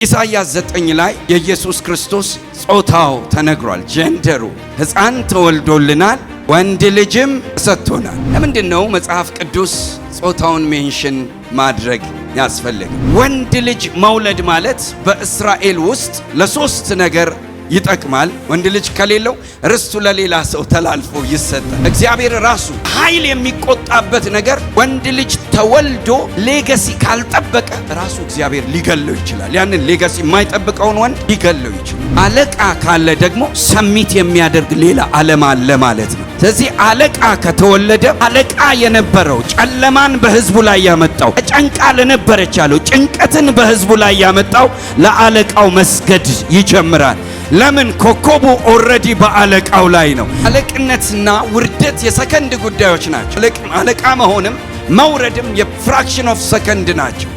ኢሳይያስ 9 ላይ የኢየሱስ ክርስቶስ ጾታው ተነግሯል። ጀንደሩ ሕፃን ተወልዶልናል ወንድ ልጅም ተሰጥቶናል። ለምንድነው መጽሐፍ ቅዱስ ጾታውን ሜንሽን ማድረግ ያስፈልግ? ወንድ ልጅ መውለድ ማለት በእስራኤል ውስጥ ለሶስት ነገር ይጠቅማል። ወንድ ልጅ ከሌለው ርስቱ ለሌላ ሰው ተላልፎ ይሰጣል። እግዚአብሔር ራሱ ኃይል የሚቆጣበት ነገር ወንድ ልጅ ተወልዶ ሌጋሲ ካልጠበቀ ራሱ እግዚአብሔር ሊገለው ይችላል። ያንን ሌጋሲ የማይጠብቀውን ወንድ ሊገለው ይችላል። አለቃ ካለ ደግሞ ሰሚት የሚያደርግ ሌላ ዓለም አለ ማለት ነው። ስለዚህ አለቃ ከተወለደ አለቃ የነበረው ጨለማን በህዝቡ ላይ ያመጣው ጨንቃ ለነበረች ያለው ጭንቀትን በህዝቡ ላይ ያመጣው ለአለቃው መስገድ ይጀምራል። ለምን? ኮከቡ ኦልሬዲ በአለቃው ላይ ነው። አለቅነትና ውርደት የሰከንድ ጉዳዮች ናቸው። አለቃ መሆንም መውረድም የፍራክሽን ኦፍ ሰከንድ ናቸው።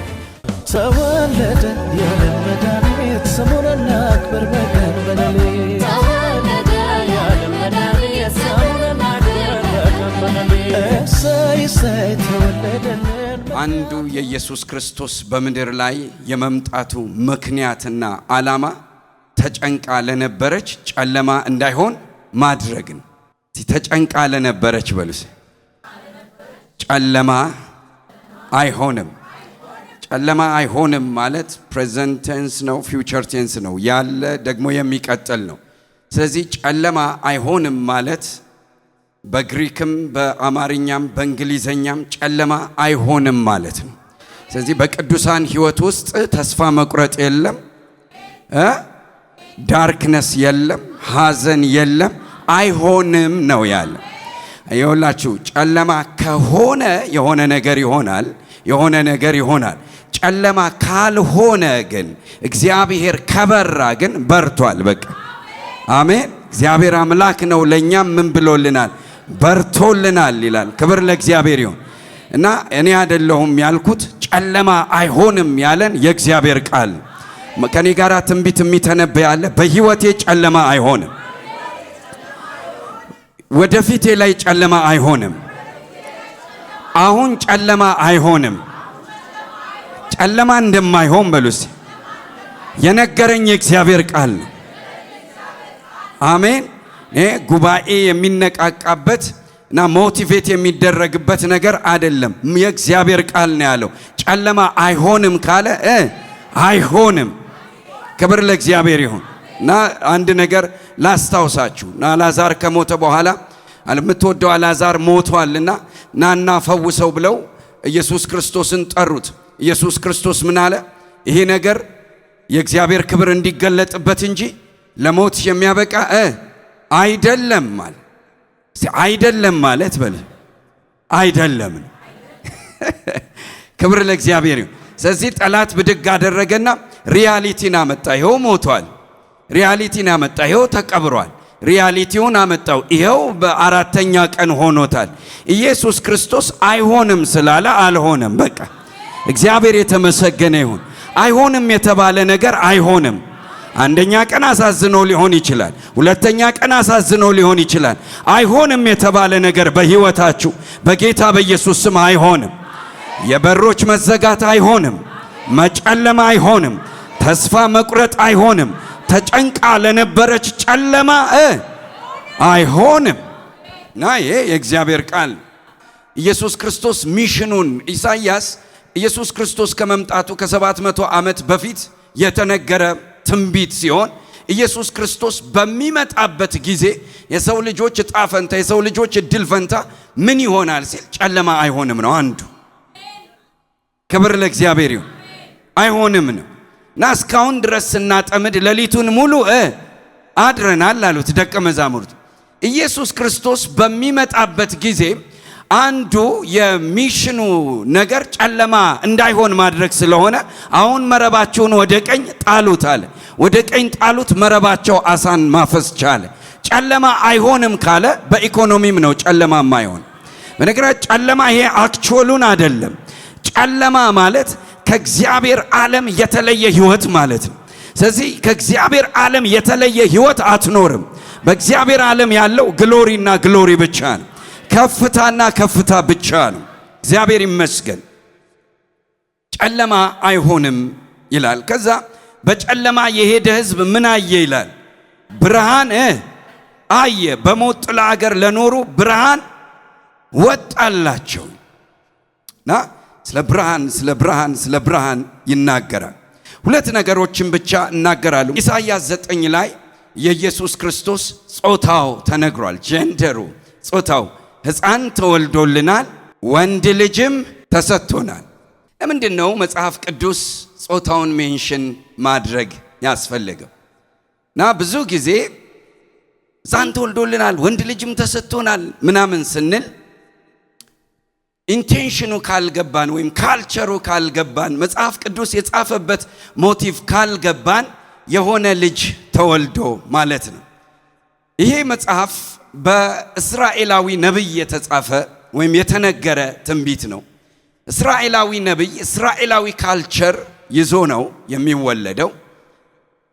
ተወለደ የዓለም መድኃኒት ስሙን እናክብር በቀን በሌሊት። ተወለደ የዓለም መድኃኒት ስሙን እናክብር በቀን በሌሊት። እሰይ እሰይ ተወለደልን። አንዱ የኢየሱስ ክርስቶስ በምድር ላይ የመምጣቱ ምክንያትና ዓላማ ተጨንቃ ለነበረች ጨለማ እንዳይሆን ማድረግን። ተጨንቃ ለነበረች በሉስ ጨለማ አይሆንም። ጨለማ አይሆንም ማለት ፕሬዘንት ቴንስ ነው፣ ፊውቸር ቴንስ ነው፣ ያለ ደግሞ የሚቀጥል ነው። ስለዚህ ጨለማ አይሆንም ማለት በግሪክም በአማርኛም በእንግሊዘኛም ጨለማ አይሆንም ማለት ነው። ስለዚህ በቅዱሳን ሕይወት ውስጥ ተስፋ መቁረጥ የለም፣ ዳርክነስ የለም፣ ሐዘን የለም፣ አይሆንም ነው ያለ። ይኸውላችሁ ጨለማ ከሆነ የሆነ ነገር ይሆናል፣ የሆነ ነገር ይሆናል። ጨለማ ካልሆነ ግን እግዚአብሔር ከበራ ግን በርቷል። በቃ አሜን። እግዚአብሔር አምላክ ነው። ለኛም ምን ብሎልናል? በርቶልናል ይላል። ክብር ለእግዚአብሔር ይሁን። እና እኔ አይደለሁም ያልኩት፣ ጨለማ አይሆንም ያለን የእግዚአብሔር ቃል። ከኔ ጋር ትንቢት የሚተነበይ አለ። በህይወቴ ጨለማ አይሆንም፣ ወደፊቴ ላይ ጨለማ አይሆንም፣ አሁን ጨለማ አይሆንም። ጨለማ እንደማይሆን በሉስ የነገረኝ የእግዚአብሔር ቃል ነው። አሜን። ጉባኤ የሚነቃቃበት እና ሞቲቬት የሚደረግበት ነገር አይደለም። የእግዚአብሔር ቃል ነው ያለው። ጨለማ አይሆንም ካለ አይሆንም። ክብር ለእግዚአብሔር ይሁን። እና አንድ ነገር ላስታውሳችሁ። አልዓዛር ከሞተ በኋላ የምትወደው አልዓዛር ሞቷልና ናና ፈውሰው ብለው ኢየሱስ ክርስቶስን ጠሩት። ኢየሱስ ክርስቶስ ምን አለ? ይሄ ነገር የእግዚአብሔር ክብር እንዲገለጥበት እንጂ ለሞት የሚያበቃ አይደለም ማለት። አይደለም ማለት በል አይደለም። ክብር ለእግዚአብሔር ይሁን። ስለዚህ ጠላት ብድግ አደረገና ሪያሊቲን አመጣ። ይኸው ሞቷል። ሪያሊቲን አመጣ። ይኸው ተቀብሯል። ሪያሊቲውን አመጣው። ይኸው በአራተኛ ቀን ሆኖታል። ኢየሱስ ክርስቶስ አይሆንም ስላለ አልሆነም። በቃ እግዚአብሔር የተመሰገነ ይሁን። አይሆንም የተባለ ነገር አይሆንም። አንደኛ ቀን አሳዝኖ ሊሆን ይችላል። ሁለተኛ ቀን አሳዝኖ ሊሆን ይችላል። አይሆንም የተባለ ነገር በሕይወታችሁ በጌታ በኢየሱስ ስም አይሆንም። የበሮች መዘጋት አይሆንም። መጨለማ አይሆንም። ተስፋ መቁረጥ አይሆንም። ተጨንቃ ለነበረች ጨለማ አይሆንም። እና ይሄ የእግዚአብሔር ቃል ኢየሱስ ክርስቶስ ሚሽኑን ኢሳይያስ ኢየሱስ ክርስቶስ ከመምጣቱ ከ700 ዓመት በፊት የተነገረ ትንቢት ሲሆን ኢየሱስ ክርስቶስ በሚመጣበት ጊዜ የሰው ልጆች ዕጣ ፈንታ፣ የሰው ልጆች እድል ፈንታ ምን ይሆናል ሲል ጨለማ አይሆንም ነው አንዱ። ክብር ለእግዚአብሔር ይሁን። አይሆንም ነው። እና እስካሁን ድረስ ስናጠምድ ሌሊቱን ሙሉ አድረናል አሉት ደቀ መዛሙርት። ኢየሱስ ክርስቶስ በሚመጣበት ጊዜ አንዱ የሚሽኑ ነገር ጨለማ እንዳይሆን ማድረግ ስለሆነ አሁን መረባቸውን ወደ ቀኝ ጣሉት አለ። ወደ ቀኝ ጣሉት፣ መረባቸው አሳን ማፈስ ቻለ። ጨለማ አይሆንም ካለ በኢኮኖሚም ነው ጨለማ ማይሆን። በነገራችን ጨለማ ይሄ አክቹዋሉን አይደለም። ጨለማ ማለት ከእግዚአብሔር ዓለም የተለየ ህይወት ማለት ነው። ስለዚህ ከእግዚአብሔር ዓለም የተለየ ህይወት አትኖርም። በእግዚአብሔር ዓለም ያለው ግሎሪና ግሎሪ ብቻ ነው። ከፍታና ከፍታ ብቻ ነው። እግዚአብሔር ይመስገን። ጨለማ አይሆንም ይላል። ከዛ በጨለማ የሄደ ሕዝብ ምን አየ ይላል? ብርሃን አየ። በሞት ጥላ አገር ለኖሩ ብርሃን ወጣላቸው። እና ስለ ብርሃን ይናገራል። ሁለት ነገሮችን ብቻ እናገራለሁ። ኢሳይያስ 9 ላይ የኢየሱስ ክርስቶስ ጾታው ተነግሯል። ጀንደሩ ጾታው ሕፃን ተወልዶልናል፣ ወንድ ልጅም ተሰጥቶናል። ለምንድነው መጽሐፍ ቅዱስ ጾታውን ሜንሽን ማድረግ ያስፈልገው? እና ብዙ ጊዜ ሕፃን ተወልዶልናል፣ ወንድ ልጅም ተሰጥቶናል ምናምን ስንል ኢንቴንሽኑ ካልገባን ወይም ካልቸሩ ካልገባን መጽሐፍ ቅዱስ የጻፈበት ሞቲቭ ካልገባን የሆነ ልጅ ተወልዶ ማለት ነው። ይሄ መጽሐፍ በእስራኤላዊ ነብይ የተጻፈ ወይም የተነገረ ትንቢት ነው። እስራኤላዊ ነብይ እስራኤላዊ ካልቸር ይዞ ነው የሚወለደው።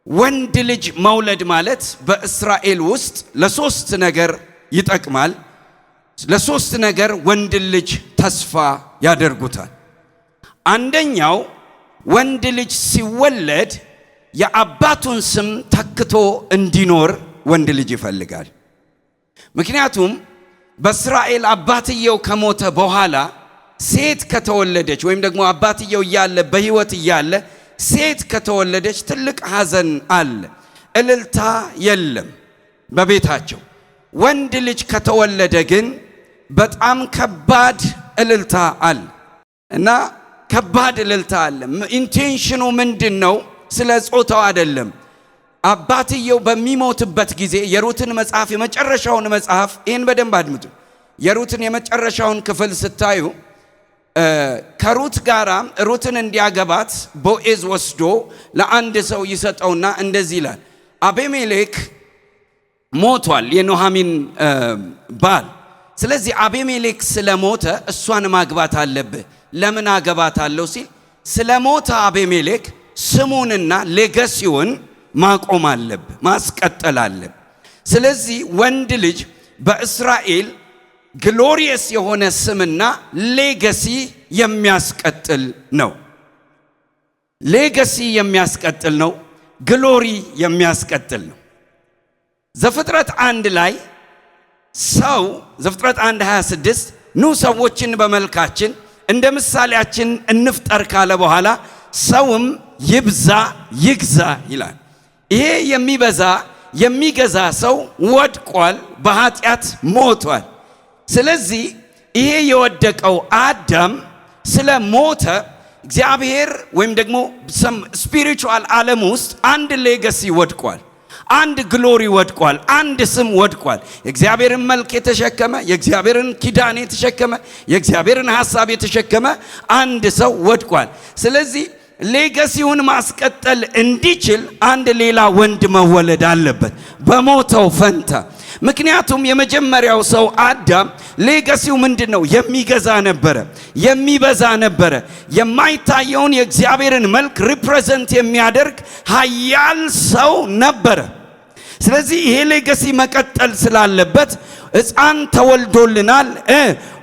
ወንድ ልጅ መውለድ ማለት በእስራኤል ውስጥ ለሶስት ነገር ይጠቅማል። ለሶስት ነገር ወንድ ልጅ ተስፋ ያደርጉታል። አንደኛው ወንድ ልጅ ሲወለድ የአባቱን ስም ተክቶ እንዲኖር ወንድ ልጅ ይፈልጋል። ምክንያቱም በእስራኤል አባትየው ከሞተ በኋላ ሴት ከተወለደች ወይም ደግሞ አባትየው እያለ በሕይወት እያለ ሴት ከተወለደች ትልቅ ሐዘን አለ፣ እልልታ የለም በቤታቸው። ወንድ ልጅ ከተወለደ ግን በጣም ከባድ እልልታ አለ እና ከባድ እልልታ አለ። ኢንቴንሽኑ ምንድነው? ስለ ጾታው አይደለም። አባትየው በሚሞትበት ጊዜ የሩትን መጽሐፍ የመጨረሻውን መጽሐፍ ይህን በደንብ አድምጡ። የሩትን የመጨረሻውን ክፍል ስታዩ ከሩት ጋራ ሩትን እንዲያገባት ቦዔዝ ወስዶ ለአንድ ሰው ይሰጠውና እንደዚህ ይላል፣ አቤሜሌክ ሞቷል፣ የኑኃሚን ባል። ስለዚህ አቤሜሌክ ስለሞተ እሷን ማግባት አለብህ። ለምን አገባታለሁ ሲል ስለሞተ አቤሜሌክ ስሙንና ሌጋሲውን ማቆም አለብህ፣ ማስቀጠል አለብህ። ስለዚህ ወንድ ልጅ በእስራኤል ግሎሪየስ የሆነ ስምና ሌጋሲ የሚያስቀጥል ነው። ሌጋሲ የሚያስቀጥል ነው። ግሎሪ የሚያስቀጥል ነው። ዘፍጥረት 1 ላይ ሰው ዘፍጥረት 1:26 ኑ ሰዎችን በመልካችን እንደ ምሳሌያችን እንፍጠር ካለ በኋላ ሰውም ይብዛ ይግዛ ይላል። ይሄ የሚገዛ ሰው ወድቋል፣ በኃጢአት ሞቷል። ስለዚህ ይሄ የወደቀው አዳም ስለ ሞተ እግዚአብሔር ወይም ደግሞ ስፒሪቹዋል ዓለም ውስጥ አንድ ሌጋሲ ወድቋል፣ አንድ ግሎሪ ወድቋል፣ አንድ ስም ወድቋል። የእግዚአብሔርን መልክ የተሸከመ የእግዚአብሔርን ኪዳን የተሸከመ የእግዚአብሔርን ሐሳብ የተሸከመ አንድ ሰው ወድቋል። ስለዚህ ሌጋሲውን ማስቀጠል እንዲችል አንድ ሌላ ወንድ መወለድ አለበት በሞተው ፈንታ። ምክንያቱም የመጀመሪያው ሰው አዳም ሌጋሲው ምንድነው? የሚገዛ ነበረ፣ የሚበዛ ነበረ። የማይታየውን የእግዚአብሔርን መልክ ሪፕሬዘንት የሚያደርግ ኃያል ሰው ነበረ። ስለዚህ ይሄ ሌጋሲ መቀጠል ስላለበት ሕፃን ተወልዶልናል፣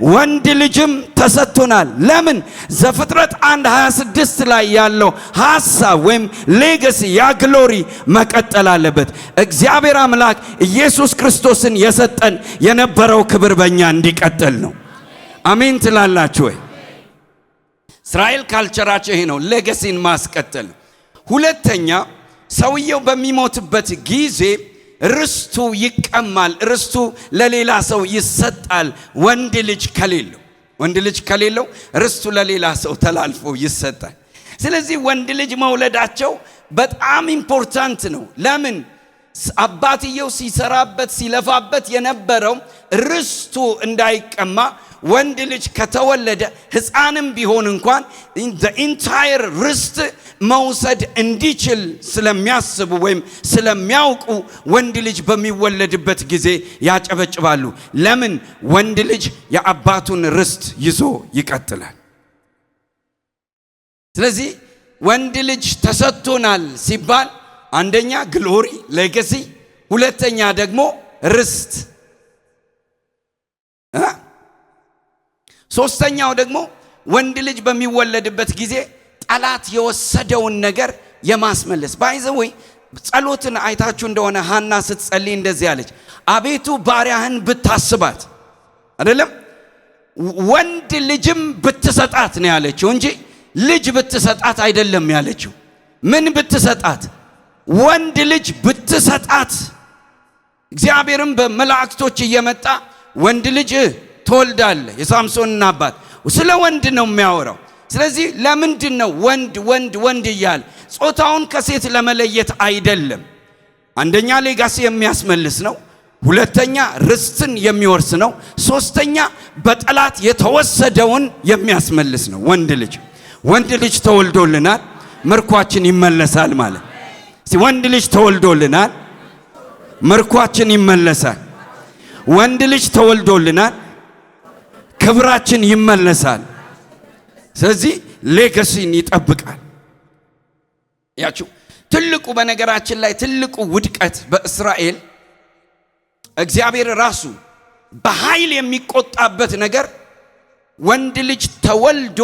ወንድ ልጅም ተሰጥቶናል። ለምን? ዘፍጥረት 1:26 ላይ ያለው ሐሳብ ወይም ሌጋሲ ያ ግሎሪ መቀጠል አለበት። እግዚአብሔር አምላክ ኢየሱስ ክርስቶስን የሰጠን የነበረው ክብር በእኛ እንዲቀጥል ነው። አሜን ትላላችሁ ወይ? እስራኤል ካልቸራቸው ይሄ ነው፣ ሌጋሲን ማስቀጠል። ሁለተኛ ሰውየው በሚሞትበት ጊዜ ርስቱ ይቀማል፣ ርስቱ ለሌላ ሰው ይሰጣል። ወንድ ልጅ ከሌለው ርስቱ ለሌላ ሰው ተላልፎ ይሰጣል። ስለዚህ ወንድ ልጅ መውለዳቸው በጣም ኢምፖርታንት ነው። ለምን? አባትየው ሲሰራበት ሲለፋበት የነበረው ርስቱ እንዳይቀማ ወንድ ልጅ ከተወለደ ሕፃንም ቢሆን እንኳን ኢንታየር ርስት መውሰድ እንዲችል ስለሚያስቡ ወይም ስለሚያውቁ ወንድ ልጅ በሚወለድበት ጊዜ ያጨበጭባሉ። ለምን? ወንድ ልጅ የአባቱን ርስት ይዞ ይቀጥላል። ስለዚህ ወንድ ልጅ ተሰጥቶናል ሲባል አንደኛ ግሎሪ ሌጋሲ፣ ሁለተኛ ደግሞ ርስት፣ ሶስተኛው ደግሞ ወንድ ልጅ በሚወለድበት ጊዜ ጠላት የወሰደውን ነገር የማስመለስ ባይዘወይ ጸሎትን አይታችሁ እንደሆነ ሐና ስትጸልይ እንደዚህ አለች፣ አቤቱ ባሪያህን ብታስባት አይደለም ወንድ ልጅም ብትሰጣት ነው ያለችው እንጂ ልጅ ብትሰጣት አይደለም ያለችው። ምን ብትሰጣት? ወንድ ልጅ ብትሰጣት። እግዚአብሔርም በመላእክቶች እየመጣ ወንድ ልጅ ትወልዳለህ፣ የሳምሶንና አባት ስለ ወንድ ነው የሚያወራው። ስለዚህ ለምንድን ነው ወንድ ወንድ ወንድ እያለ? ጾታውን ከሴት ለመለየት አይደለም። አንደኛ ሌጋሲ የሚያስመልስ ነው፣ ሁለተኛ ርስትን የሚወርስ ነው፣ ሶስተኛ በጠላት የተወሰደውን የሚያስመልስ ነው። ወንድ ልጅ ተወልዶልናል፣ ምርኳችን ይመለሳል ማለት። ወንድ ልጅ ተወልዶልናል፣ ምርኳችን ይመለሳል። ወንድ ልጅ ተወልዶልናል፣ ክብራችን ይመለሳል። ስለዚህ ሌጋሲን ይጠብቃል። ያችሁ ትልቁ በነገራችን ላይ ትልቁ ውድቀት በእስራኤል እግዚአብሔር ራሱ በኃይል የሚቆጣበት ነገር ወንድ ልጅ ተወልዶ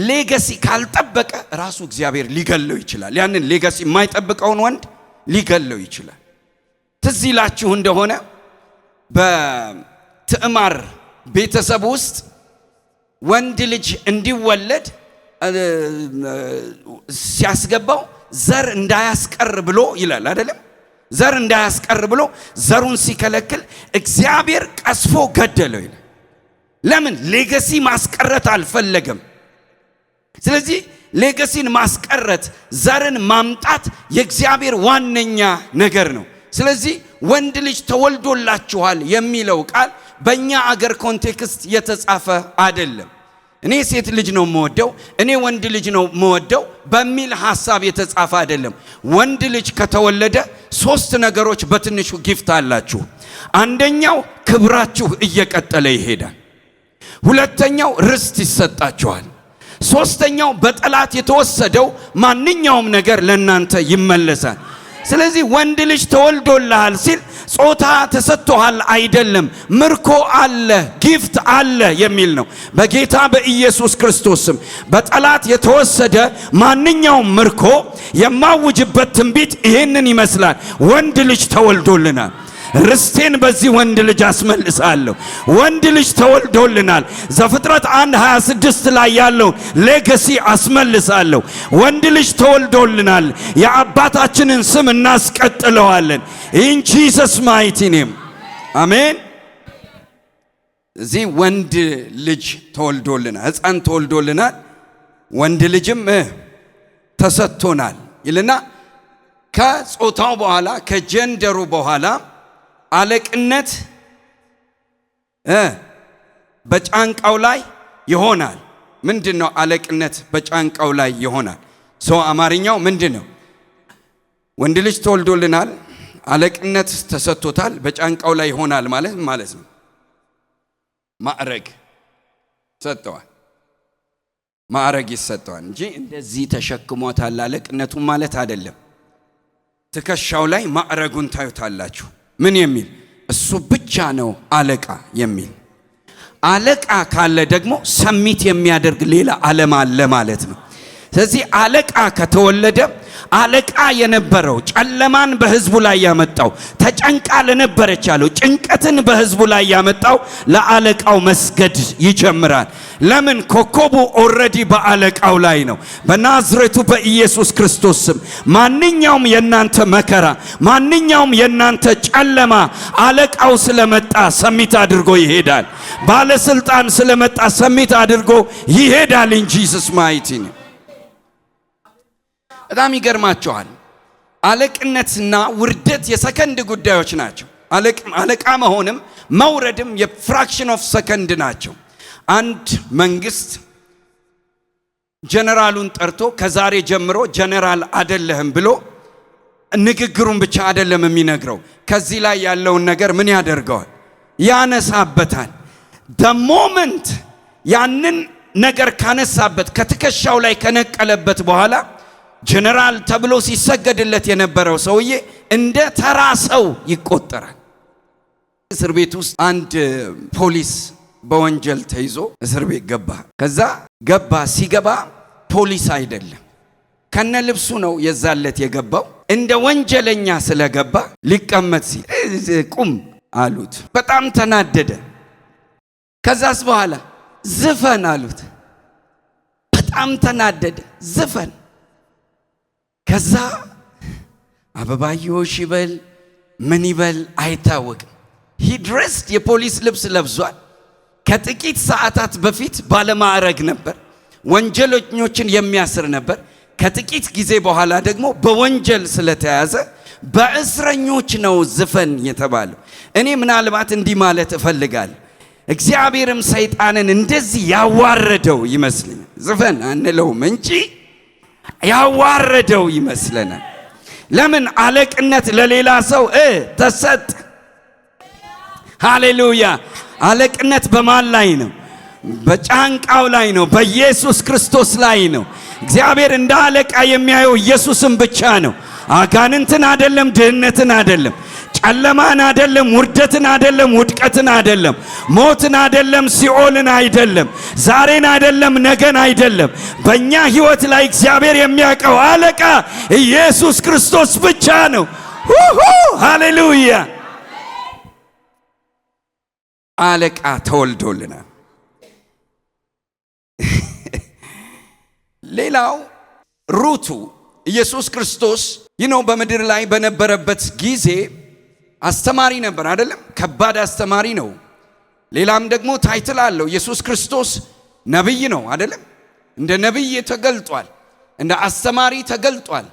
ሌጋሲ ካልጠበቀ ራሱ እግዚአብሔር ሊገለው ይችላል። ያንን ሌጋሲ የማይጠብቀውን ወንድ ሊገለው ይችላል። ትዝ ይላችሁ እንደሆነ በትዕማር ቤተሰብ ውስጥ ወንድ ልጅ እንዲወለድ ሲያስገባው ዘር እንዳያስቀር ብሎ ይላል አይደለም? ዘር እንዳያስቀር ብሎ ዘሩን ሲከለክል እግዚአብሔር ቀስፎ ገደለው ይላል። ለምን? ሌጋሲ ማስቀረት አልፈለገም። ስለዚህ ሌጋሲን ማስቀረት፣ ዘርን ማምጣት የእግዚአብሔር ዋነኛ ነገር ነው። ስለዚህ ወንድ ልጅ ተወልዶላችኋል የሚለው ቃል በእኛ አገር ኮንቴክስት የተጻፈ አይደለም። እኔ ሴት ልጅ ነው የምወደው፣ እኔ ወንድ ልጅ ነው የምወደው በሚል ሐሳብ የተጻፈ አይደለም። ወንድ ልጅ ከተወለደ ሶስት ነገሮች በትንሹ ጊፍት አላችሁ። አንደኛው ክብራችሁ እየቀጠለ ይሄዳል። ሁለተኛው ርስት ይሰጣችኋል። ሶስተኛው በጠላት የተወሰደው ማንኛውም ነገር ለናንተ ይመለሳል። ስለዚህ ወንድ ልጅ ተወልዶልሃል ሲል ጾታ ተሰጥቶሃል አይደለም፣ ምርኮ አለ፣ ጊፍት አለ የሚል ነው። በጌታ በኢየሱስ ክርስቶስ ስም በጠላት የተወሰደ ማንኛውም ምርኮ የማውጅበት ትንቢት ይሄንን ይመስላል። ወንድ ልጅ ተወልዶልናል፣ ርስቴን በዚህ ወንድ ልጅ አስመልሳለሁ። ወንድ ልጅ ተወልዶልናል። ዘፍጥረት 1:26 ላይ ያለው ሌጋሲ አስመልሳለሁ። ወንድ ልጅ ተወልዶልናል። የአባታችንን ስም እናስቀጥለዋለን። ኢን ጂሰስ ማይቲ ኔም አሜን። እዚህ ወንድ ልጅ ተወልዶልናል፣ ሕፃን ተወልዶልናል፣ ወንድ ልጅም ተሰጥቶናል ይልና ከጾታው በኋላ ከጀንደሩ በኋላ አለቅነት በጫንቃው ላይ ይሆናል። ምንድነው አለቅነት በጫንቃው ላይ ይሆናል? ሰው አማርኛው ምንድነው? ወንድ ልጅ ተወልዶልናል፣ አለቅነት ተሰጥቶታል፣ በጫንቃው ላይ ይሆናል ማለት ነው። ማዕረግ ሰጥተዋል፣ ማዕረግ ይሰጠዋል እንጂ እንደዚህ ተሸክሞታል አለቅነቱን ማለት አይደለም። ትከሻው ላይ ማዕረጉን ታዩታላችሁ። ምን የሚል? እሱ ብቻ ነው አለቃ የሚል። አለቃ ካለ ደግሞ ሰሚት የሚያደርግ ሌላ ዓለም አለ ማለት ነው። ስለዚህ አለቃ ከተወለደ አለቃ የነበረው ጨለማን በሕዝቡ ላይ ያመጣው ተጨንቃ ለነበረች ያለው ጭንቀትን በሕዝቡ ላይ ያመጣው ለአለቃው መስገድ ይጀምራል። ለምን? ኮከቡ ኦልሬዲ በአለቃው ላይ ነው። በናዝሬቱ በኢየሱስ ክርስቶስ ስም ማንኛውም የናንተ መከራ፣ ማንኛውም የናንተ ጨለማ አለቃው ስለመጣ ሰሚት አድርጎ ይሄዳል። ባለስልጣን ስለመጣ ሰሚት አድርጎ ይሄዳል። ኢን ጂሰስ ማይቲ ኔም። በጣም ይገርማቸዋል። አለቅነትና ውርደት የሰከንድ ጉዳዮች ናቸው። አለቃ መሆንም መውረድም የፍራክሽን ኦፍ ሰከንድ ናቸው። አንድ መንግስት ጀነራሉን ጠርቶ ከዛሬ ጀምሮ ጀነራል አይደለህም ብሎ ንግግሩን ብቻ አይደለም የሚነግረው፣ ከዚህ ላይ ያለውን ነገር ምን ያደርገዋል? ያነሳበታል። ሞመንት ያንን ነገር ካነሳበት ከትከሻው ላይ ከነቀለበት በኋላ ጀነራል ተብሎ ሲሰገድለት የነበረው ሰውዬ እንደ ተራ ሰው ይቆጠራል። እስር ቤት ውስጥ አንድ ፖሊስ በወንጀል ተይዞ እስር ቤት ገባ። ከዛ ሲገባ ፖሊስ አይደለም፣ ከነ ልብሱ ነው የዛለት የገባው። እንደ ወንጀለኛ ስለገባ ሊቀመጥ ሲል ቁም አሉት። በጣም ተናደደ። ከዛስ በኋላ ዝፈን አሉት። በጣም ተናደደ። ዝፈን። ከዛ አበባዮሽ ይበል ምን ይበል አይታወቅም። ሂድረስት የፖሊስ ልብስ ለብሷል። ከጥቂት ሰዓታት በፊት ባለማዕረግ ነበር። ወንጀለኞችን የሚያስር ነበር። ከጥቂት ጊዜ በኋላ ደግሞ በወንጀል ስለተያዘ በእስረኞች ነው ዝፈን የተባለው። እኔ ምናልባት እንዲህ ማለት እፈልጋለሁ፣ እግዚአብሔርም ሰይጣንን እንደዚህ ያዋረደው ይመስለኛል። ዝፈን አንለውም እንጂ ያዋረደው ይመስለናል። ለምን አለቅነት ለሌላ ሰው ተሰጠ? ሃሌሉያ! አለቅነት በማን ላይ ነው? በጫንቃው ላይ ነው፣ በኢየሱስ ክርስቶስ ላይ ነው። እግዚአብሔር እንደ አለቃ የሚያየው ኢየሱስን ብቻ ነው። አጋንንትን አይደለም፣ ድህነትን አይደለም፣ ጨለማን አይደለም፣ ውርደትን አይደለም፣ ውድቀትን አይደለም፣ ሞትን አይደለም፣ ሲኦልን አይደለም፣ ዛሬን አይደለም፣ ነገን አይደለም። በእኛ ህይወት ላይ እግዚአብሔር የሚያውቀው አለቃ ኢየሱስ ክርስቶስ ብቻ ነው። ሃሌሉያ! አለቃ ተወልዶልናል። ሌላው ሩቱ ኢየሱስ ክርስቶስ በምድር ላይ በነበረበት ጊዜ አስተማሪ ነበር አይደለም? ከባድ አስተማሪ ነው። ሌላም ደግሞ ታይትል አለው። ኢየሱስ ክርስቶስ ነብይ ነው አይደለም? እንደ ነብይ ተገልጧል፣ እንደ አስተማሪ ተገልጧል፣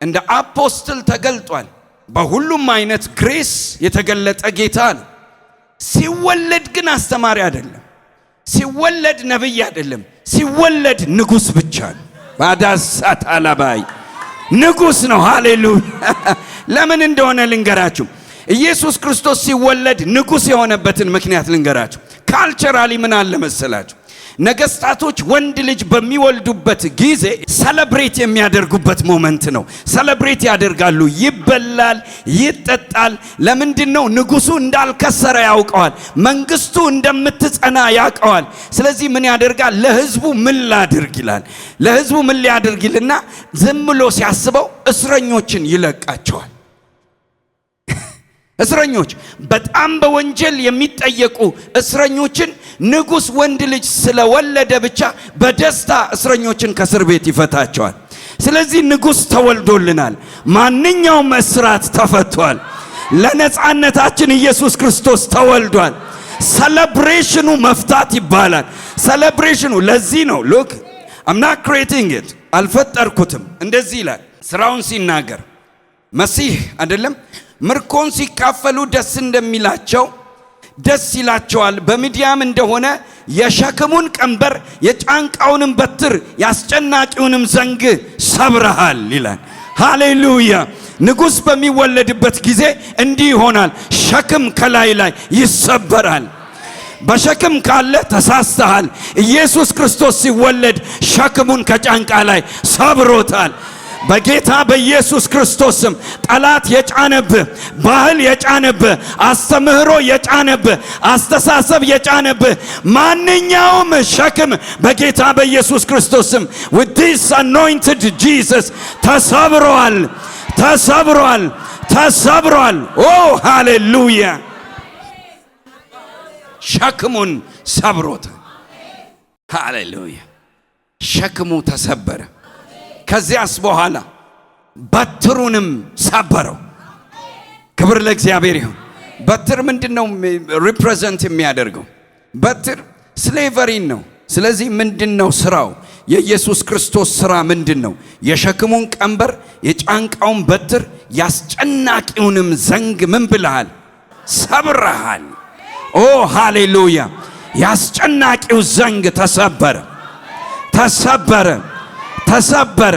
እንደ አፖስትል ተገልጧል። በሁሉም አይነት ግሬስ የተገለጠ ጌታ ነው። ሲወለድ ግን አስተማሪ አይደለም። ሲወለድ ነብይ አይደለም። ሲወለድ ንጉስ ብቻ ነው። ባዳሳት አላባይ ንጉስ ነው። ሃሌሉያ! ለምን እንደሆነ ልንገራችሁ። ኢየሱስ ክርስቶስ ሲወለድ ንጉስ የሆነበትን ምክንያት ልንገራችሁ። ካልቸራሊ ምን አለ መሰላችሁ? ነገስታቶች ወንድ ልጅ በሚወልዱበት ጊዜ ሰለብሬት የሚያደርጉበት ሞመንት ነው። ሰለብሬት ያደርጋሉ፣ ይበላል፣ ይጠጣል። ለምንድነው? ንጉሱ እንዳልከሰረ ያውቀዋል፣ መንግስቱ እንደምትጸና ያውቀዋል። ስለዚህ ምን ያደርጋል? ለህዝቡ ምን ላድርግ ይላል። ለህዝቡ ምን ሊያደርግልና ዝም ብሎ ሲያስበው እስረኞችን ይለቃቸዋል። እስረኞች በጣም በወንጀል የሚጠየቁ እስረኞችን ንጉስ ወንድ ልጅ ስለወለደ ብቻ በደስታ እስረኞችን ከእስር ቤት ይፈታቸዋል። ስለዚህ ንጉስ ተወልዶልናል። ማንኛውም እስራት ተፈቷል። ለነጻነታችን ኢየሱስ ክርስቶስ ተወልዷል። ሰለብሬሽኑ መፍታት ይባላል። ሰለብሬሽኑ ለዚህ ነው። ሉክ I'm not creating it አልፈጠርኩትም። እንደዚህ ይላል ስራውን ሲናገር መሲህ አይደለም ምርኮን ሲካፈሉ ደስ እንደሚላቸው ደስ ይላቸዋል። በሚዲያም እንደሆነ የሸክሙን ቀንበር የጫንቃውንም በትር ያስጨናቂውንም ዘንግ ሰብረሃል ይላል። ሃሌሉያ! ንጉስ በሚወለድበት ጊዜ እንዲህ ይሆናል። ሸክም ከላይ ላይ ይሰበራል። በሸክም ካለ ተሳስተሃል። ኢየሱስ ክርስቶስ ሲወለድ ሸክሙን ከጫንቃ ላይ ሰብሮታል። በጌታ በኢየሱስ ክርስቶስም ጠላት የጫነብህ ባህል የጫነብህ አስተምህሮ የጫነብህ አስተሳሰብ የጫነብህ ማንኛውም ሸክም በጌታ በኢየሱስ ክርስቶስም with this anointed Jesus ተሰብሯል፣ ተሰብሯል፣ ተሰብሯል። ኦ ሃሌሉያ! ሸክሙን ሰብሮታል። ሃሌሉያ! ሸክሙ ተሰበረ። ከዚያስ በኋላ በትሩንም ሰበረው። ክብር ለእግዚአብሔር ይሁን። በትር ምንድነው ሪፕሬዘንት የሚያደርገው? በትር ስሌቨሪን ነው። ስለዚህ ምንድነው ስራው? የኢየሱስ ክርስቶስ ስራ ምንድነው? የሸክሙን ቀንበር የጫንቃውን በትር ያስጨናቂውንም ዘንግ ምን ብለሃል? ሰብረሃል። ኦ ሃሌሉያ! ያስጨናቂው ዘንግ ተሰበረ፣ ተሰበረ፣ ተሰበረ።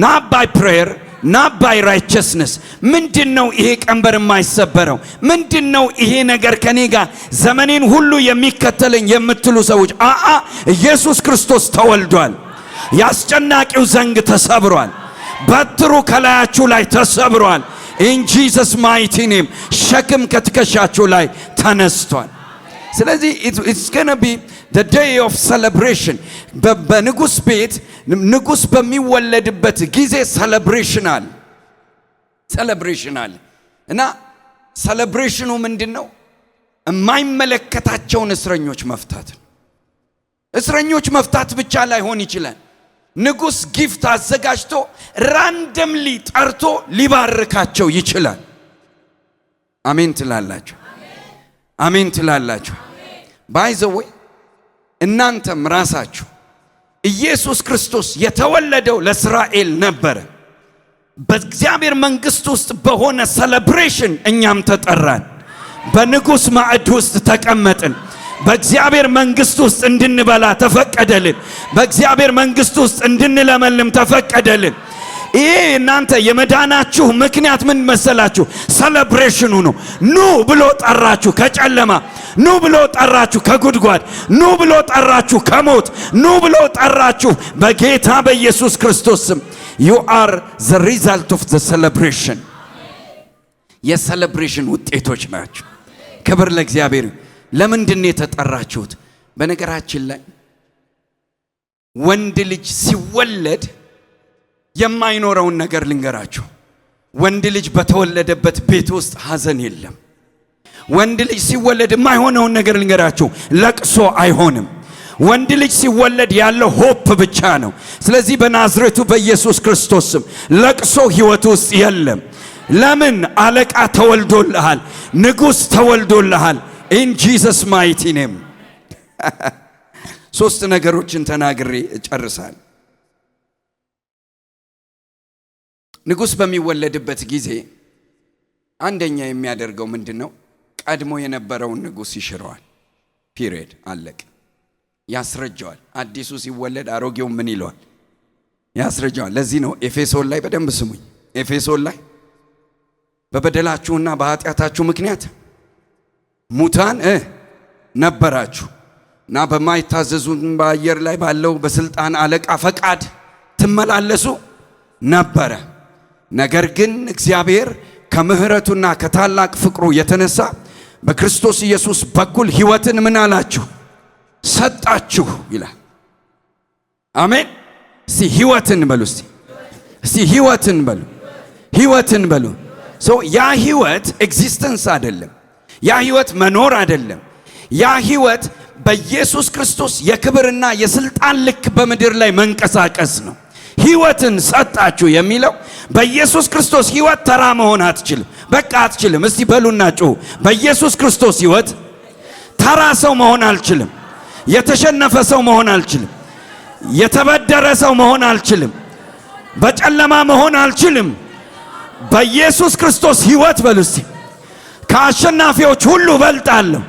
not by prayer, not by righteousness። ምንድነው ይሄ ቀንበር የማይሰበረው? ምንድነው ይሄ ነገር ከኔ ጋር ዘመኔን ሁሉ የሚከተለኝ የምትሉ ሰዎች ኢየሱስ ክርስቶስ ተወልዷል። ያስጨናቂው ዘንግ ተሰብሯል። በትሩ ከላያችሁ ላይ ተሰብሯል። in Jesus mighty name ሸክም ከትከሻችሁ ላይ ተነስቷል። ስለዚህ it's going to be the day of celebration። በንጉስ ቤት ንጉስ በሚወለድበት ጊዜ ሴሌብሬሽናል እና ሴሌብሬሽኑ ምንድነው? የማይመለከታቸውን እስረኞች መፍታት። እስረኞች መፍታት ብቻ ላይሆን ይችላል። ንጉስ ጊፍት አዘጋጅቶ ራንደምሊ ጠርቶ ሊባርካቸው ይችላል። አሜን ትላላችሁ? አሜን ትላላችሁ? ባይ ዘ ዌይ እናንተም ራሳችሁ ኢየሱስ ክርስቶስ የተወለደው ለእስራኤል ነበር። በእግዚአብሔር መንግስት ውስጥ በሆነ ሴሌብሬሽን እኛም ተጠራን። በንጉስ ማዕድ ውስጥ ተቀመጥን። በእግዚአብሔር መንግስት ውስጥ እንድንበላ ተፈቀደልን። በእግዚአብሔር መንግስት ውስጥ እንድንለመልም ተፈቀደልን። ይሄ እናንተ የመዳናችሁ ምክንያት ምን መሰላችሁ? ሴሌብሬሽኑ ነው። ኑ ብሎ ጠራችሁ ከጨለማ፣ ኑ ብሎ ጠራችሁ ከጉድጓድ፣ ኑ ብሎ ጠራችሁ ከሞት፣ ኑ ብሎ ጠራችሁ በጌታ በኢየሱስ ክርስቶስ ስም። you are the result of the celebration። የሴሌብሬሽን ውጤቶች ናቸው። ክብር ለእግዚአብሔር። ለምንድን የተጠራችሁት? በነገራችን ላይ ወንድ ልጅ ሲወለድ የማይኖረውን ነገር ልንገራችሁ። ወንድ ልጅ በተወለደበት ቤት ውስጥ ሐዘን የለም። ወንድ ልጅ ሲወለድ የማይሆነውን ነገር ልንገራችሁ፣ ለቅሶ አይሆንም። ወንድ ልጅ ሲወለድ ያለው ሆፕ ብቻ ነው። ስለዚህ በናዝሬቱ በኢየሱስ ክርስቶስ ስም ለቅሶ ህይወት ውስጥ የለም። ለምን? አለቃ ተወልዶልሃል፣ ንጉስ ተወልዶልሃል። in Jesus mighty name። ሶስት ነገሮችን ተናግሬ እጨርሳለሁ። ንጉስ በሚወለድበት ጊዜ አንደኛ የሚያደርገው ምንድነው? ቀድሞ የነበረውን ንጉስ ይሽረዋል። ፒሪየድ፣ አለቀ። ያስረጀዋል። አዲሱ ሲወለድ አሮጌው ምን ይለዋል? ያስረጀዋል። ለዚህ ነው ኤፌሶን ላይ በደንብ ስሙኝ። ኤፌሶን ላይ በበደላችሁና በኃጢአታችሁ ምክንያት ሙታን ነበራችሁ እና በማይታዘዙን በአየር ላይ ባለው በስልጣን አለቃ ፈቃድ ትመላለሱ ነበረ። ነገር ግን እግዚአብሔር ከምሕረቱና ከታላቅ ፍቅሩ የተነሳ በክርስቶስ ኢየሱስ በኩል ሕይወትን ምን አላችሁ? ሰጣችሁ ይላል። አሜን። እስቲ ሕይወትን በሉ። እስቲ ሕይወትን በሉ። ሕይወትን በሉ። ያ ሕይወት ኤግዚስተንስ አይደለም። ያ ሕይወት መኖር አይደለም። ያ ሕይወት በኢየሱስ ክርስቶስ የክብርና የስልጣን ልክ በምድር ላይ መንቀሳቀስ ነው። ሕይወትን ሰጣችሁ የሚለው በኢየሱስ ክርስቶስ ሕይወት ተራ መሆን አትችልም። በቃ አትችልም። እስቲ በሉና ጩሁ። በኢየሱስ ክርስቶስ ሕይወት ተራ ሰው መሆን አልችልም። የተሸነፈ ሰው መሆን አልችልም። የተበደረ ሰው መሆን አልችልም። በጨለማ መሆን አልችልም። በኢየሱስ ክርስቶስ ሕይወት በሉ እስቲ ከአሸናፊዎች ሁሉ እበልጣለሁ።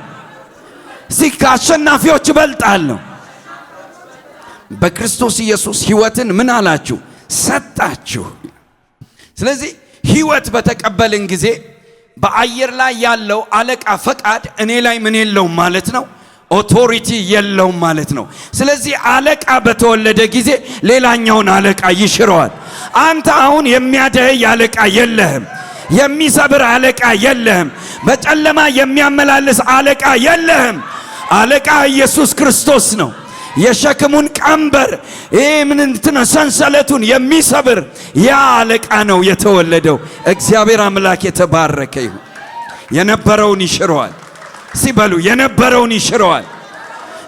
እስቲ ከአሸናፊዎች እበልጣለሁ። በክርስቶስ ኢየሱስ ሕይወትን ምን አላችሁ? ሰጣችሁ። ስለዚህ ሕይወት በተቀበልን ጊዜ በአየር ላይ ያለው አለቃ ፈቃድ እኔ ላይ ምን የለውም ማለት ነው? ኦቶሪቲ የለውም ማለት ነው። ስለዚህ አለቃ በተወለደ ጊዜ ሌላኛውን አለቃ ይሽረዋል። አንተ አሁን የሚያደህይ አለቃ የለህም። የሚሰብር አለቃ የለህም። በጨለማ የሚያመላልስ አለቃ የለህም። አለቃ ኢየሱስ ክርስቶስ ነው። የሸክሙን ቀንበር ሰንሰለቱን የሚሰብር ያ አለቃ ነው የተወለደው። እግዚአብሔር አምላክ የተባረከ ይሁን። የነበረውን ይሽረዋል። ሲበሉ የነበረውን ይሽረዋል።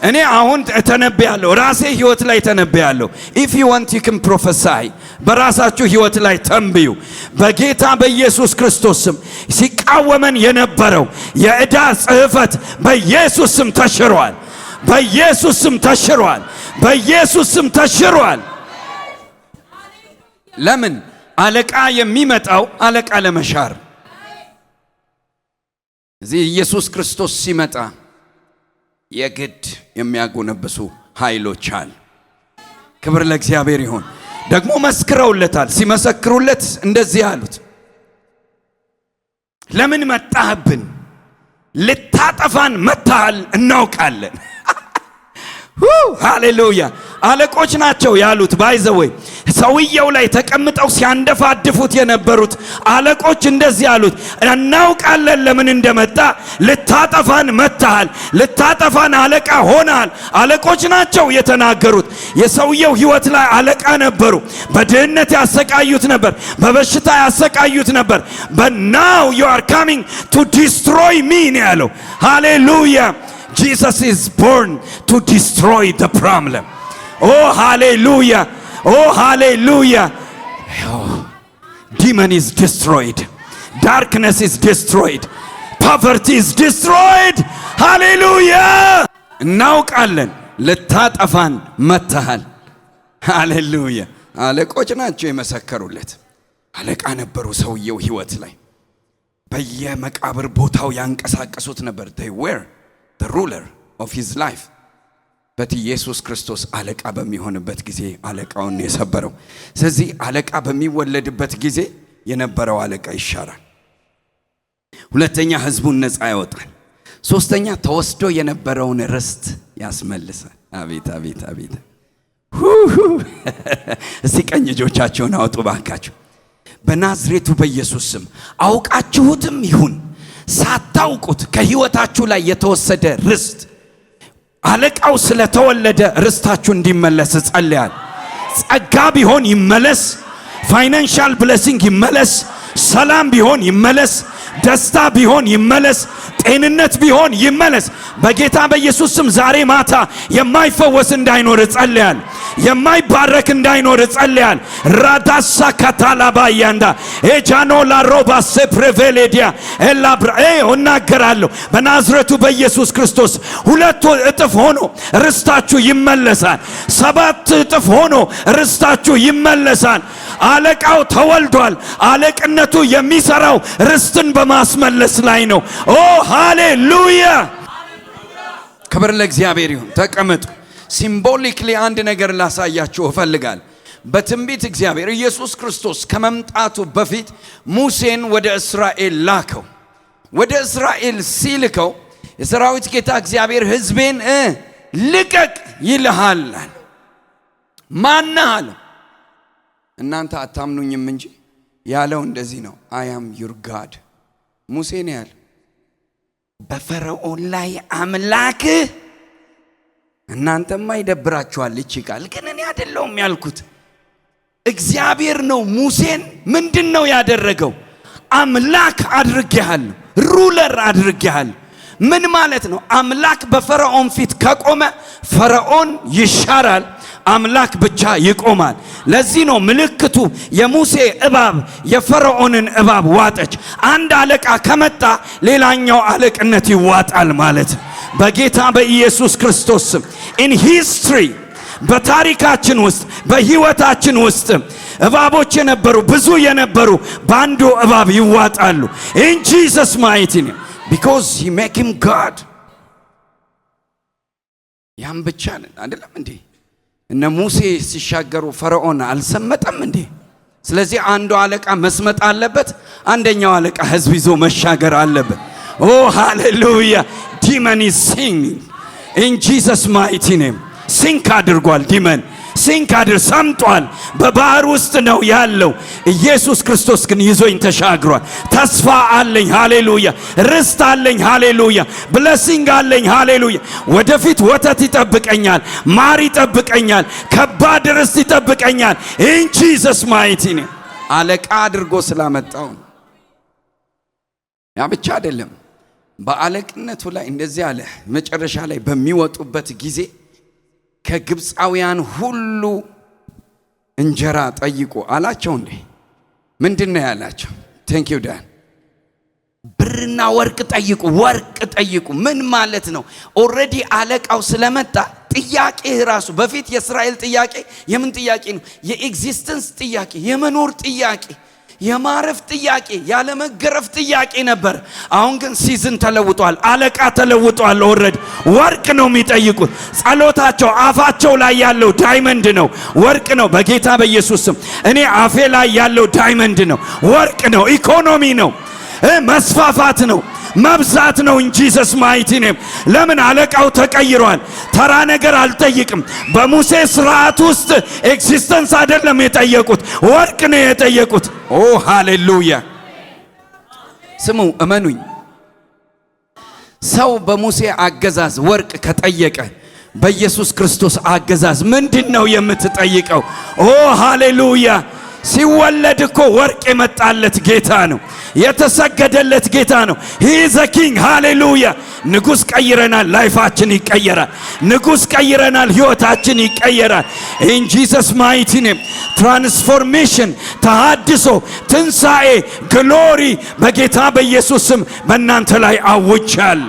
እኔ አሁን ተነብያለሁ፣ ራሴ ህይወት ላይ ተነብያለሁ። if you want you can prophesy። በራሳችሁ ህይወት ላይ ተንብዩ። በጌታ በኢየሱስ ክርስቶስ ስም ሲቃወመን የነበረው የዕዳ ጽሕፈት በኢየሱስ ስም ተሽሯል። በኢየሱስ ስም ተሽሯል። በኢየሱስ ስም ተሽሯል። ለምን? አለቃ የሚመጣው አለቃ ለመሻር። እዚህ ኢየሱስ ክርስቶስ ሲመጣ የግድ የሚያጎነብሱ ኃይሎች አሉ። ክብር ለእግዚአብሔር ይሁን። ደግሞ መስክረውለታል። ሲመሰክሩለት እንደዚህ አሉት፣ ለምን መጣህብን? ልታጠፋን መጣሃል እናውቃለን። ሃሌሉያ። አለቆች ናቸው ያሉት ባይዘወይ ሰውየው ላይ ተቀምጠው ሲያንደፋድፉት የነበሩት አለቆች እንደዚህ ያሉት፣ እናውቃለን ለምን እንደመጣ፣ ልታጠፋን መጥተሃል፣ ልታጠፋን አለቃ ሆናል። አለቆች ናቸው የተናገሩት። የሰውየው ሕይወት ላይ አለቃ ነበሩ። በድህነት ያሰቃዩት ነበር፣ በበሽታ ያሰቃዩት ነበር። but now you are coming to destroy me ነው ያለው። ሃሌሉያ። Jesus is born to destroy the problem. Oh hallelujah. Oh hallelujah. Oh, demon is destroyed. Darkness is destroyed. Poverty is destroyed. Hallelujah. እናውቃለን ልታጠፋን መጥተሃል። ሃሌሉያ። አለቆች ናቸው የመሰከሩለት። አለቃ ነበሩ ሰውየው ሕይወት ላይ። በየመቃብር ቦታው ያንቀሳቀሱት ነበር። they were the ruler of his life. ኢየሱስ ክርስቶስ አለቃ በሚሆንበት ጊዜ አለቃውን የሰበረው። ስለዚህ አለቃ በሚወለድበት ጊዜ የነበረው አለቃ ይሻራል። ሁለተኛ ሕዝቡን ነፃ ያወጣል። ሶስተኛ ተወስዶ የነበረውን ርስት ያስመልሳል። አቤት አቤት አቤት! እስቲ ቀኝ እጆቻችሁን አውጡ ባካችሁ። በናዝሬቱ በኢየሱስ ስም አውቃችሁትም ይሁን ሳታውቁት ከሕይወታችሁ ላይ የተወሰደ ርስት አለቃው ስለተወለደ ርስታችሁ እንዲመለስ ጸልያል። ጸጋ ቢሆን ይመለስ፣ ፋይናንሻል ብሌሲንግ ይመለስ፣ ሰላም ቢሆን ይመለስ፣ ደስታ ቢሆን ይመለስ፣ ጤንነት ቢሆን ይመለስ። በጌታ በኢየሱስ ስም ዛሬ ማታ የማይፈወስ እንዳይኖር ጸልያል። የማይባረክ እንዳይኖር ጸልያል። ራዳሳ ካታላባያንዳ ኤጃኖ ላሮባ ሴፕሬቬሌዲያ እናገራለሁ በናዝሬቱ በኢየሱስ ክርስቶስ 2 እጥፍ ሆኖ ርስታችሁ ይመለሳል። 7 እጥፍ ሆኖ ርስታችሁ ይመለሳል። አለቃው ተወልዷል። አለቅነቱ የሚሰራው ርስትን በማስመለስ ላይ ነው። ኦ ሃሌሉያ! ክብር ለእግዚአብሔር ይሁን። ተቀመጡ። ሲምቦሊክሊ አንድ ነገር ላሳያችሁ እፈልጋለሁ። በትንቢት እግዚአብሔር ኢየሱስ ክርስቶስ ከመምጣቱ በፊት ሙሴን ወደ እስራኤል ላከው። ወደ እስራኤል ሲልከው የሰራዊት ጌታ እግዚአብሔር ሕዝቤን ልቀቅ ይልሃል። ማነህ አለው። እናንተ አታምኑኝም እንጂ ያለው እንደዚህ ነው። I am your God። ሙሴ ነው ያለው። በፈርዖን ላይ አምላክ እናንተማ ይደብራችኋል እቺ ቃል ግን እኔ አይደለሁም ያልኩት እግዚአብሔር ነው። ሙሴን ምንድነው ያደረገው? አምላክ አድርጌሃለሁ፣ ሩለር አድርጌሃለሁ። ምን ማለት ነው? አምላክ በፈርዖን ፊት ከቆመ ፈርዖን ይሻራል፣ አምላክ ብቻ ይቆማል። ለዚህ ነው ምልክቱ የሙሴ እባብ የፈርዖንን እባብ ዋጠች። አንድ አለቃ ከመጣ ሌላኛው አለቅነት ይዋጣል ማለት በጌታ በኢየሱስ ክርስቶስ ስም in history በታሪካችን ውስጥ በህይወታችን ውስጥ እባቦች የነበሩ ብዙ የነበሩ ባንዱ እባብ ይዋጣሉ in Jesus mighty name because he make him God። ያም ብቻ አይደለም እንዴ? እነ ሙሴ ሲሻገሩ ፈርዖን አልሰመጠም እንዴ? ስለዚህ አንዱ አለቃ መስመጥ አለበት፣ አንደኛው አለቃ ህዝብ ይዞ መሻገር አለበት። ኦ ሃሌሉያ! ዲመን is singing in Jesus mighty name። ሲንክ አድርጓል። ዲመን ሲንክ ሰምጧል። በባህር ውስጥ ነው ያለው። ኢየሱስ ክርስቶስ ግን ይዞኝ ተሻግሯል። ተስፋ አለኝ። ሃሌሉያ! ርስት አለኝ። ሃሌሉያ! ብለሲንግ አለኝ። ሃሌሉያ! ወደፊት ወተት ይጠብቀኛል፣ ማር ይጠብቀኛል፣ ከባድ ርስት ይጠብቀኛል። in Jesus mighty name አለቃ አድርጎ ስላመጣው ያ ብቻ አይደለም። በአለቅነቱ ላይ እንደዚህ አለ። መጨረሻ ላይ በሚወጡበት ጊዜ ከግብፃውያን ሁሉ እንጀራ ጠይቁ አላቸው። እንዴ ምንድነው ያላቸው? ቴንክ ዩ ዳን። ብርና ወርቅ ጠይቁ። ወርቅ ጠይቁ ምን ማለት ነው? ኦሬዲ አለቃው ስለመጣ ጥያቄ ራሱ በፊት የእስራኤል ጥያቄ የምን ጥያቄ ነው? የኤግዚስተንስ ጥያቄ፣ የመኖር ጥያቄ፣ የማረፍ ጥያቄ፣ ያለመገረፍ ጥያቄ ነበር። አሁን ግን ሲዝን ተለውጧል። አለቃ ተለውጧል። ኦሬዲ ወርቅ ነው የሚጠይቁት። ጸሎታቸው አፋቸው ላይ ያለው ዳይመንድ ነው፣ ወርቅ ነው። በጌታ በኢየሱስ ስም እኔ አፌ ላይ ያለው ዳይመንድ ነው፣ ወርቅ ነው። ኢኮኖሚ ነው፣ መስፋፋት ነው፣ መብዛት ነው እንጂ ጂሰስ ማይቲ ኔም። ለምን አለቃው ተቀይሯል። ተራ ነገር አልጠይቅም። በሙሴ ስርዓት ውስጥ ኤግዚስተንስ አይደለም የጠየቁት፣ ወርቅ ነው የጠየቁት። ኦ ሃሌሉያ! ስሙ እመኑኝ፣ ሰው በሙሴ አገዛዝ ወርቅ ከጠየቀ በኢየሱስ ክርስቶስ አገዛዝ ምንድነው የምትጠይቀው? ኦ ሃሌሉያ! ሲወለድ እኮ ወርቅ የመጣለት ጌታ ነው፣ የተሰገደለት ጌታ ነው። ሂ ኢዝ አ ኪንግ። ሃሌሉያ! ንጉስ ቀይረናል፣ ላይፋችን ይቀየራል። ንጉስ ቀይረናል፣ ህይወታችን ይቀየራል። ኢን ጂሰስ ማይቲ ኔም ትራንስፎርሜሽን፣ ተሐድሶ፣ ትንሣኤ፣ ግሎሪ በጌታ በኢየሱስ ስም በእናንተ ላይ አውጃል።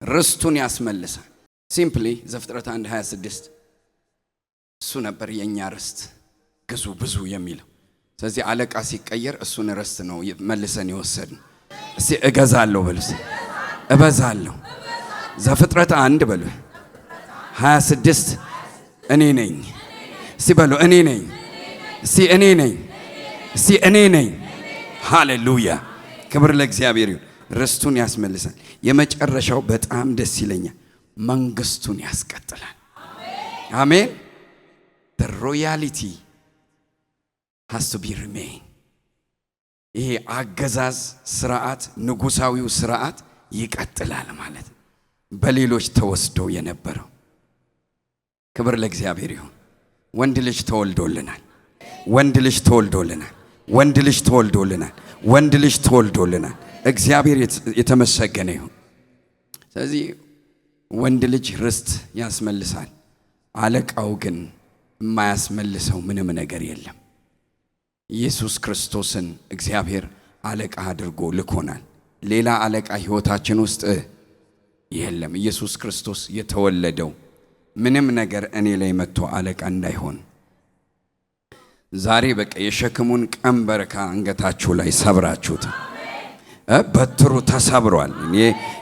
ርስቱን ያስመልሳል። ሲምፕሊ ዘፍጥረት 1:26 እሱ ነበር የኛ ርስት፣ ግዙ ብዙ የሚለው። ስለዚህ አለቃ ሲቀየር እሱን ርስት ነው መልሰን ይወሰድን። እስቲ እገዛለሁ በሉ፣ እበዛለሁ። ዘፍጥረት 1 በሉ 26 እኔ ነኝ። እስቲ በሉ እኔ ነኝ። እስቲ እኔ ነኝ። እስቲ እኔ ነኝ። ሃሌሉያ! ክብር ለእግዚአብሔር ይሁን። ርስቱን ያስመልሳል። የመጨረሻው በጣም ደስ ይለኛል። መንግስቱን ያስቀጥላል። አሜን። the royalty has to be remain። ይሄ አገዛዝ ስርዓት፣ ንጉሳዊው ስርዓት ይቀጥላል ማለት በሌሎች ተወስዶ የነበረው። ክብር ለእግዚአብሔር ይሁን። ወንድ ልጅ ተወልዶልናል። ወንድ ልጅ ተወልዶልናል። ወንድ ልጅ ተወልዶልናል። ወንድ ልጅ ተወልዶልናል። እግዚአብሔር የተመሰገነ ይሁን። ስለዚህ ወንድ ልጅ ርስት ያስመልሳል። አለቃው ግን የማያስመልሰው ምንም ነገር የለም። ኢየሱስ ክርስቶስን እግዚአብሔር አለቃ አድርጎ ልኮናል። ሌላ አለቃ ህይወታችን ውስጥ የለም። ኢየሱስ ክርስቶስ የተወለደው ምንም ነገር እኔ ላይ መጥቶ አለቃ እንዳይሆን፣ ዛሬ በቃ የሸክሙን ቀንበር ከአንገታችሁ ላይ ሰብራችሁት። በትሩ ተሰብሯል።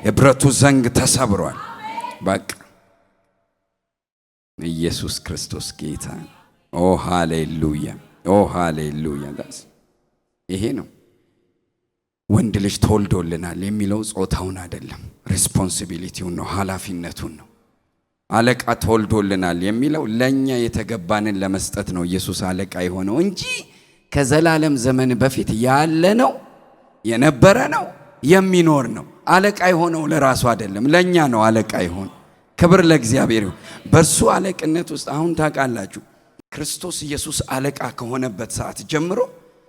የብረቱ ዘንግ ተሰብሯል። በቃ ኢየሱስ ክርስቶስ ጌታ። ኦ ሃሌሉያ! ኦ ሃሌሉያ! ይሄ ነው ወንድ ልጅ ተወልዶልናል የሚለው ጾታውን አይደለም፣ ሪስፖንሲቢሊቲውን ነው፣ ኃላፊነቱን ነው። አለቃ ተወልዶልናል የሚለው ለኛ የተገባንን ለመስጠት ነው ኢየሱስ አለቃ የሆነው እንጂ ከዘላለም ዘመን በፊት ያለ ነው፣ የነበረ ነው፣ የሚኖር ነው። አለቃ የሆነው ለራሱ አይደለም፣ ለኛ ነው አለቃ የሆነ። ክብር ለእግዚአብሔር ይሁን። በእርሱ አለቅነት ውስጥ አሁን ታውቃላችሁ፣ ክርስቶስ ኢየሱስ አለቃ ከሆነበት ሰዓት ጀምሮ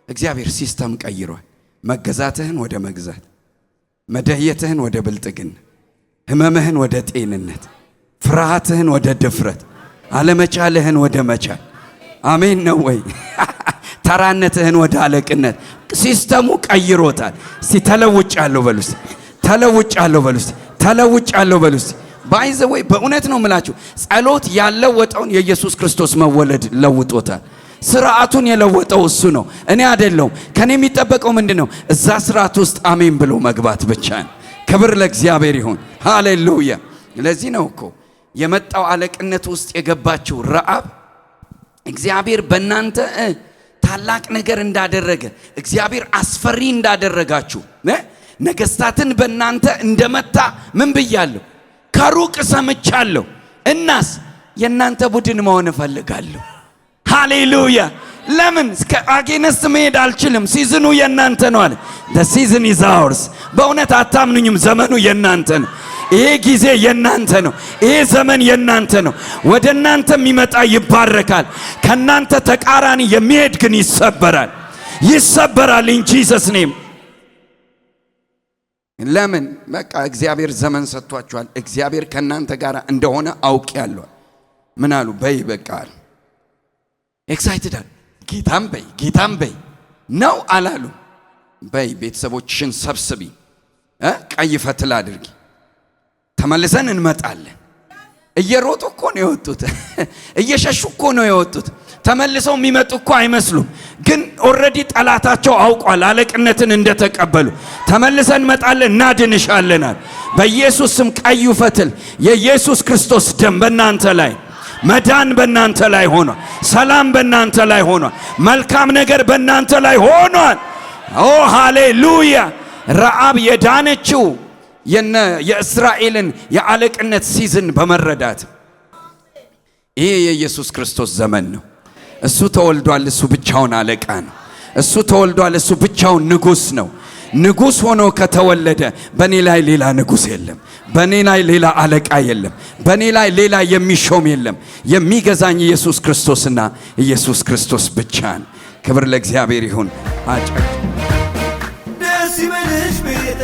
እግዚአብሔር ሲስተም ቀይሯል። መገዛትህን ወደ መግዛት፣ መደየትህን ወደ ብልጥግና፣ ህመምህን ወደ ጤንነት፣ ፍርሃትህን ወደ ድፍረት፣ አለመቻልህን ወደ መቻል። አሜን ነው ወይ? ተራነትህን ወደ አለቅነት ሲስተሙ ቀይሮታል። እስቲ ተለውጫለሁ በሉ፣ እስቲ ተለውጫለሁ በሉ፣ እስቲ ተለውጫለሁ በሉ። እስቲ ባይዘ ወይ በእውነት ነው የምላችሁ፣ ጸሎት ያለወጠውን የኢየሱስ ክርስቶስ መወለድ ለውጦታል። ስርዓቱን የለወጠው እሱ ነው፣ እኔ አይደለሁም። ከኔ የሚጠበቀው ምንድነው? እዛ ስርዓት ውስጥ አሜን ብሎ መግባት ብቻ ነው። ክብር ለእግዚአብሔር ይሁን። ሃሌሉያ! ለዚህ ነው እኮ የመጣው አለቅነት ውስጥ የገባችው ረዓብ እግዚአብሔር በእናንተ ታላቅ ነገር እንዳደረገ፣ እግዚአብሔር አስፈሪ እንዳደረጋችሁ፣ ነገስታትን በእናንተ እንደመታ ምን ብያለሁ? ከሩቅ ሰምቻለሁ። እናስ የእናንተ ቡድን መሆን እፈልጋለሁ። ሃሌሉያ! ለምን እስከ አጌነስት መሄድ አልችልም? ሲዝኑ የእናንተ ነው አለ። the season is ours። በእውነት አታምኑኝም? ዘመኑ የእናንተ ነው። ይሄ ጊዜ የእናንተ ነው። ይሄ ዘመን የእናንተ ነው። ወደ እናንተ የሚመጣ ይባረካል። ከእናንተ ተቃራኒ የሚሄድ ግን ይሰበራል፣ ይሰበራል። in Jesus name። ለምን? በቃ እግዚአብሔር ዘመን ሰጥቷቸዋል። እግዚአብሔር ከእናንተ ጋር እንደሆነ አውቄያለሁ። ምን አሉ? በይ በቃ ኤክሳይትድ አሉ። ጌታም በይ ጌታም በይ ነው አላሉ። በይ ቤተሰቦችሽን ሰብስቢ፣ ቀይ ፈትል አድርጊ፣ ተመልሰን እንመጣለን። እየሮጡ እኮ ነው የወጡት፣ እየሸሹ እኮ ነው የወጡት። ተመልሰው የሚመጡ እኮ አይመስሉም። ግን ኦልሬዲ ጠላታቸው አውቋል አለቅነትን እንደተቀበሉ። ተመልሰን እንመጣለን፣ እናድንሻለናል። በኢየሱስ ስም ቀዩ ፈትል የኢየሱስ ክርስቶስ ደም በእናንተ ላይ፣ መዳን በእናንተ ላይ ሆኗል። ሰላም በእናንተ ላይ ሆኗል። መልካም ነገር በእናንተ ላይ ሆኗል። ኦ ሃሌሉያ! ረዓብ የዳነችው የእስራኤልን የአለቅነት ሲዝን በመረዳት ይሄ የኢየሱስ ክርስቶስ ዘመን ነው። እሱ ተወልዷል። እሱ ብቻውን አለቃ ነው። እሱ ተወልዷል። እሱ ብቻውን ንጉሥ ነው። ንጉሥ ሆኖ ከተወለደ በእኔ ላይ ሌላ ንጉሥ የለም። በእኔ ላይ ሌላ አለቃ የለም። በእኔ ላይ ሌላ የሚሾም የለም። የሚገዛኝ ኢየሱስ ክርስቶስና ኢየሱስ ክርስቶስ ብቻ ነው። ክብር ለእግዚአብሔር ይሁን። ደስ ይበልሽ ቤተ